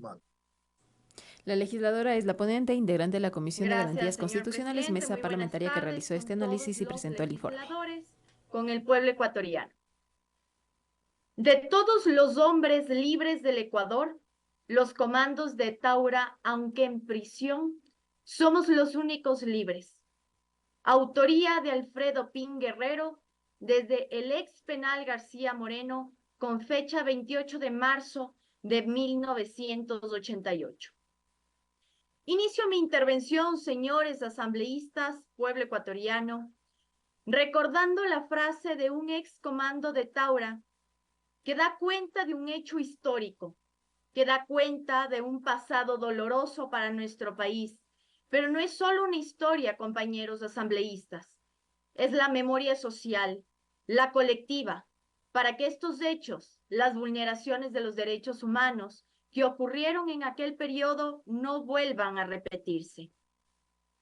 humanos. La legisladora es la ponente integrante de la Comisión de Gracias, Garantías señor Constitucionales, presidente. mesa Muy buenas parlamentaria que tardes realizó este con todos análisis y los presentó el informe. legisladores, con el pueblo ecuatoriano. De todos los hombres libres del Ecuador, los comandos de Taura, aunque en prisión, somos los únicos libres. Autoría de Alfredo Pin Guerrero, desde el ex penal García Moreno, con fecha 28 de marzo de 1988. Inicio mi intervención, señores asambleístas, pueblo ecuatoriano, recordando la frase de un ex comando de Taura que da cuenta de un hecho histórico, que da cuenta de un pasado doloroso para nuestro país. Pero no es solo una historia, compañeros asambleístas, es la memoria social, la colectiva, para que estos hechos, las vulneraciones de los derechos humanos que ocurrieron en aquel periodo no vuelvan a repetirse.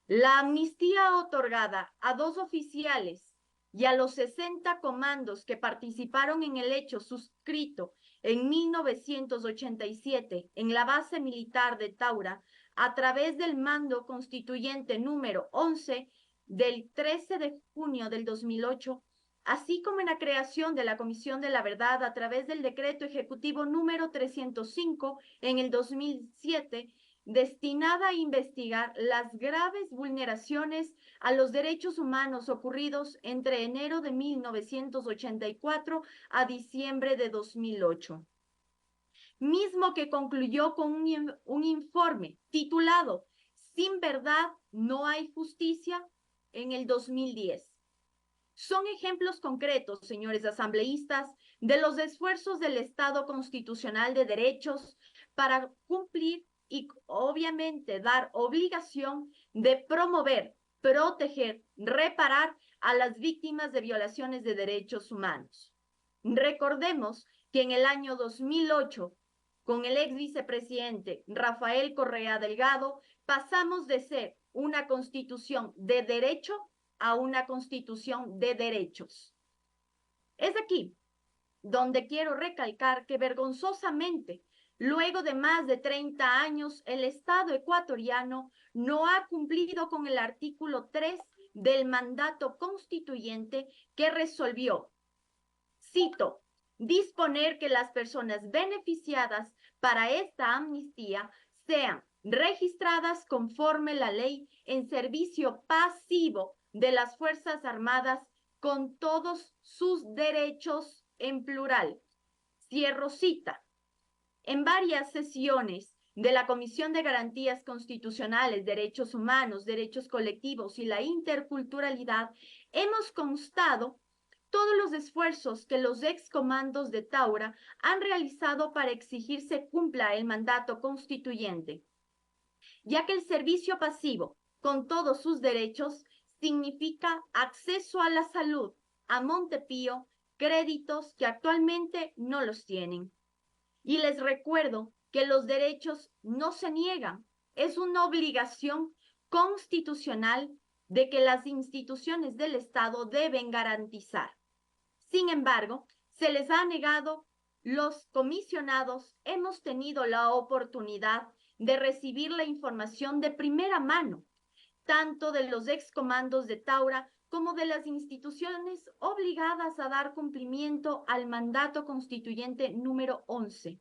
La amnistía otorgada a 2 oficiales y a los 60 comandos que participaron en el hecho suscrito en 1987 en la base militar de Taura a través del mando constituyente número 11 del 13 de junio del 2008, así como en la creación de la Comisión de la Verdad a través del decreto ejecutivo número 305 en el 2007, destinada a investigar las graves vulneraciones a los derechos humanos ocurridos entre enero de 1984 a diciembre de 2008, mismo que concluyó con un informe titulado Sin verdad no hay justicia en el 2010. Son ejemplos concretos, señores asambleístas, de los esfuerzos del Estado constitucional de derechos para cumplir y obviamente dar obligación de promover, proteger, reparar a las víctimas de violaciones de derechos humanos. Recordemos que en el año 2008, con el ex vicepresidente Rafael Correa Delgado, pasamos de ser una constitución de derecho a una constitución de derechos. Es aquí donde quiero recalcar que vergonzosamente, luego de más de 30 años, el Estado ecuatoriano no ha cumplido con el artículo 3 del mandato constituyente que resolvió, cito, disponer que las personas beneficiadas para esta amnistía sean registradas conforme la ley en servicio pasivo de las Fuerzas Armadas con todos sus derechos en plural. Cierro cita. En varias sesiones de la Comisión de Garantías Constitucionales, Derechos Humanos, Derechos Colectivos y la Interculturalidad, hemos constado todos los esfuerzos que los excomandos de Taura han realizado para exigir se cumpla el mandato constituyente, ya que el servicio pasivo, con todos sus derechos, significa acceso a la salud, a Montepío, créditos que actualmente no los tienen. Y les recuerdo que los derechos no se niegan, es una obligación constitucional de que las instituciones del Estado deben garantizar. Sin embargo, se les ha negado. Los comisionados hemos tenido la oportunidad de recibir la información de primera mano, tanto de los excomandos de Taura como de las instituciones obligadas a dar cumplimiento al mandato constituyente número 11.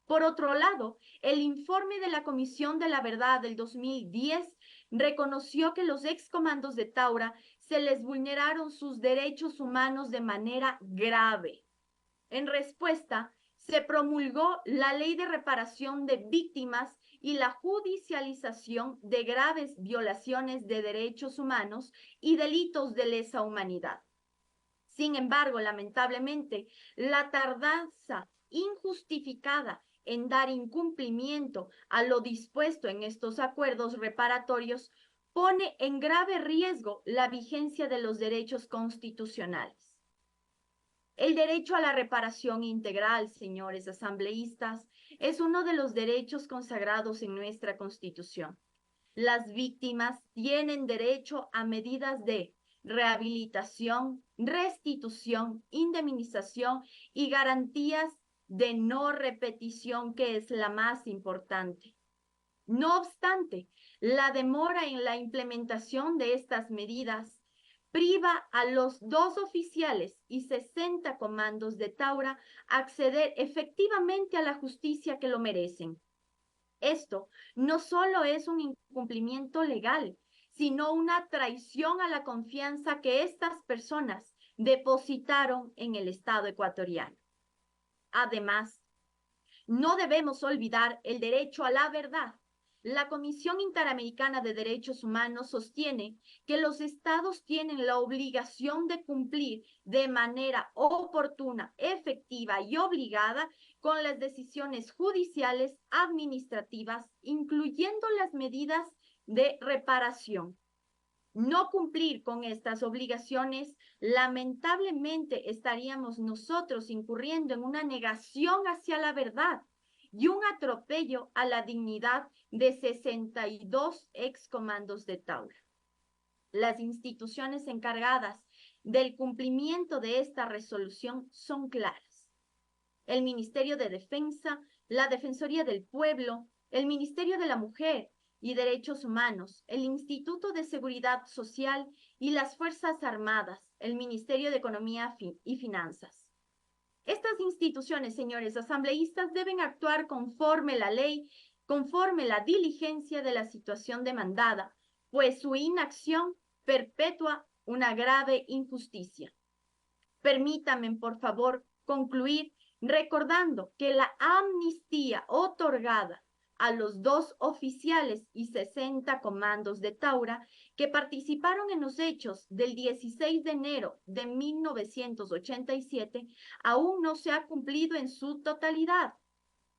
Por otro lado, el informe de la Comisión de la Verdad del 2010 reconoció que los excomandos de Taura se les vulneraron sus derechos humanos de manera grave. En respuesta, se promulgó la Ley de Reparación de Víctimas y la judicialización de graves violaciones de derechos humanos y delitos de lesa humanidad. Sin embargo, lamentablemente, la tardanza injustificada en dar incumplimiento a lo dispuesto en estos acuerdos reparatorios pone en grave riesgo la vigencia de los derechos constitucionales. El derecho a la reparación integral, señores asambleístas, es uno de los derechos consagrados en nuestra Constitución. Las víctimas tienen derecho a medidas de rehabilitación, restitución, indemnización y garantías de no repetición, que es la más importante. No obstante, la demora en la implementación de estas medidas priva a los 2 oficiales y 60 comandos de Taura acceder efectivamente a la justicia que lo merecen. Esto no solo es un incumplimiento legal, sino una traición a la confianza que estas personas depositaron en el Estado ecuatoriano. Además, no debemos olvidar el derecho a la verdad. La Comisión Interamericana de Derechos Humanos sostiene que los estados tienen la obligación de cumplir de manera oportuna, efectiva y obligada con las decisiones judiciales administrativas, incluyendo las medidas de reparación. No cumplir con estas obligaciones, lamentablemente estaríamos nosotros incurriendo en una negación hacia la verdad y un atropello a la dignidad de 62 excomandos de Taura. Las instituciones encargadas del cumplimiento de esta resolución son claras: el Ministerio de Defensa, la Defensoría del Pueblo, el Ministerio de la Mujer y Derechos Humanos, el Instituto de Seguridad Social y las Fuerzas Armadas, el Ministerio de Economía y Finanzas. Estas instituciones, señores asambleístas, deben actuar conforme la ley, conforme la diligencia de la situación demandada, pues su inacción perpetúa una grave injusticia. Permítanme, por favor, concluir recordando que la amnistía otorgada a los 2 oficiales y 60 comandos de Taura que participaron en los hechos del 16 de enero de 1987 aún no se ha cumplido en su totalidad.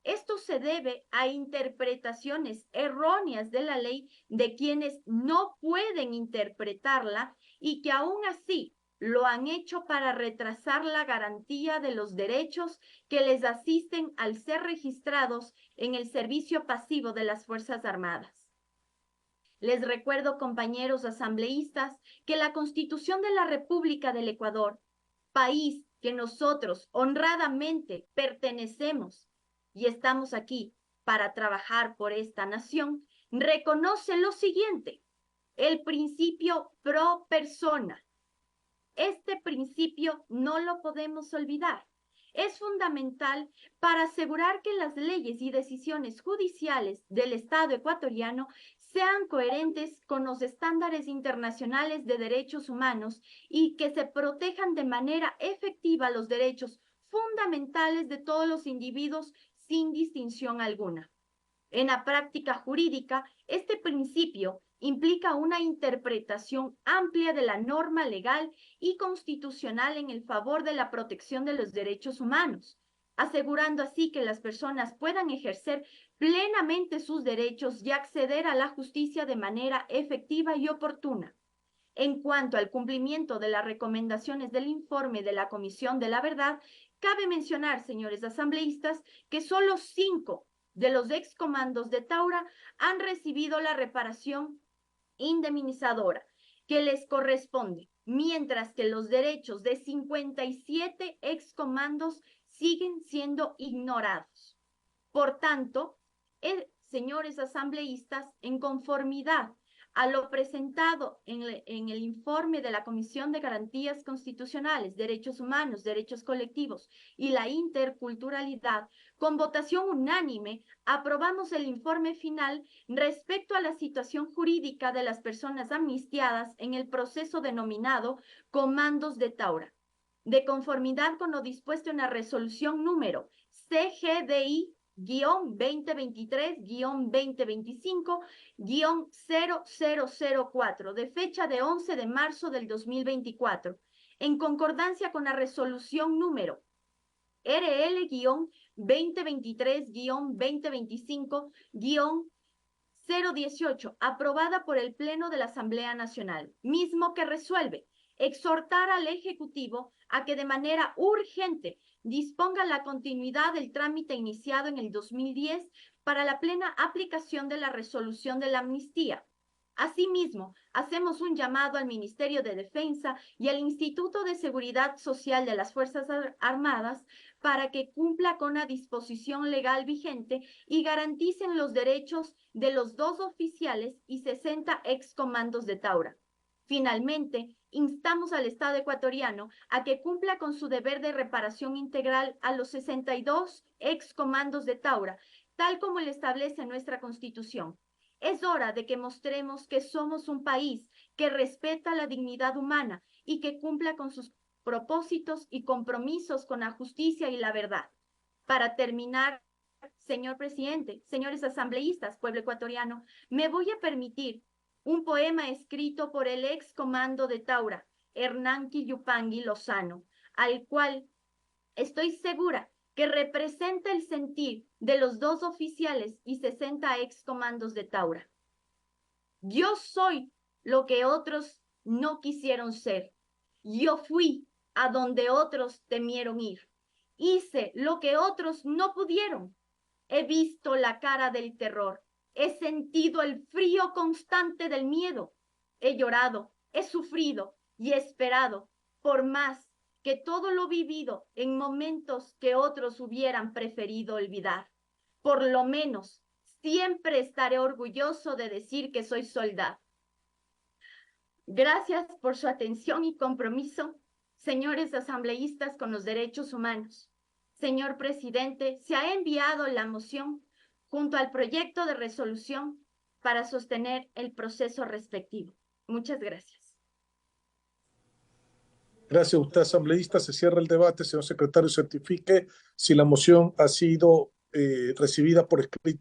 Esto se debe a interpretaciones erróneas de la ley de quienes no pueden interpretarla y que aún así lo han hecho para retrasar la garantía de los derechos que les asisten al ser registrados en el servicio pasivo de las Fuerzas Armadas. Les recuerdo, compañeros asambleístas, que la Constitución de la República del Ecuador, país que nosotros honradamente pertenecemos y estamos aquí para trabajar por esta nación, reconoce lo siguiente: el principio pro persona. Este principio no lo podemos olvidar. Es fundamental para asegurar que las leyes y decisiones judiciales del Estado ecuatoriano sean coherentes con los estándares internacionales de derechos humanos y que se protejan de manera efectiva los derechos fundamentales de todos los individuos sin distinción alguna. En la práctica jurídica, este principio implica una interpretación amplia de la norma legal y constitucional en el favor de la protección de los derechos humanos, asegurando así que las personas puedan ejercer plenamente sus derechos y acceder a la justicia de manera efectiva y oportuna. En cuanto al cumplimiento de las recomendaciones del informe de la Comisión de la Verdad, cabe mencionar, señores asambleístas, que solo 5 de los excomandos de Taura han recibido la reparación indemnizadora que les corresponde, mientras que los derechos de 57 excomandos siguen siendo ignorados. Por tanto, señores asambleístas, en conformidad a lo presentado en el informe de la Comisión de Garantías Constitucionales, Derechos Humanos, Derechos Colectivos y la Interculturalidad, con votación unánime, aprobamos el informe final respecto a la situación jurídica de las personas amnistiadas en el proceso denominado Comandos de Taura, de conformidad con lo dispuesto en la resolución número CGDI 2025-2025-0004 de fecha de 11 de marzo del 2024, en concordancia con la resolución número RL-2023-2025-018, aprobada por el Pleno de la Asamblea Nacional, mismo que resuelve exhortar al Ejecutivo a que de manera urgente disponga la continuidad del trámite iniciado en el 2010 para la plena aplicación de la resolución de la amnistía. Asimismo, hacemos un llamado al Ministerio de Defensa y al Instituto de Seguridad Social de las Fuerzas Armadas para que cumpla con la disposición legal vigente y garanticen los derechos de los 2 oficiales y 60 excomandos de Taura. Finalmente, instamos al Estado ecuatoriano a que cumpla con su deber de reparación integral a los 62 excomandos de Taura, tal como lo establece nuestra Constitución. Es hora de que mostremos que somos un país que respeta la dignidad humana y que cumpla con sus propósitos y compromisos con la justicia y la verdad. Para terminar, señor presidente, señores asambleístas, pueblo ecuatoriano, me voy a permitir un poema escrito por el ex comando de Taura, Hernán Quillupangui Lozano, al cual estoy segura que representa el sentir de los 2 oficiales y 60 ex comandos de Taura. Yo soy lo que otros no quisieron ser. Yo fui a donde otros temieron ir. Hice lo que otros no pudieron. He visto la cara del terror. He sentido el frío constante del miedo. He llorado, he sufrido y he esperado, por más que todo lo vivido en momentos que otros hubieran preferido olvidar. Por lo menos, siempre estaré orgulloso de decir que soy soldado. Gracias por su atención y compromiso, señores asambleístas con los derechos humanos. Señor presidente, se ha enviado la moción junto al proyecto de resolución para sostener el proceso respectivo. Muchas gracias. Gracias a usted, asambleísta. Se cierra el debate. Señor secretario, certifique si la moción ha sido recibida por escrito.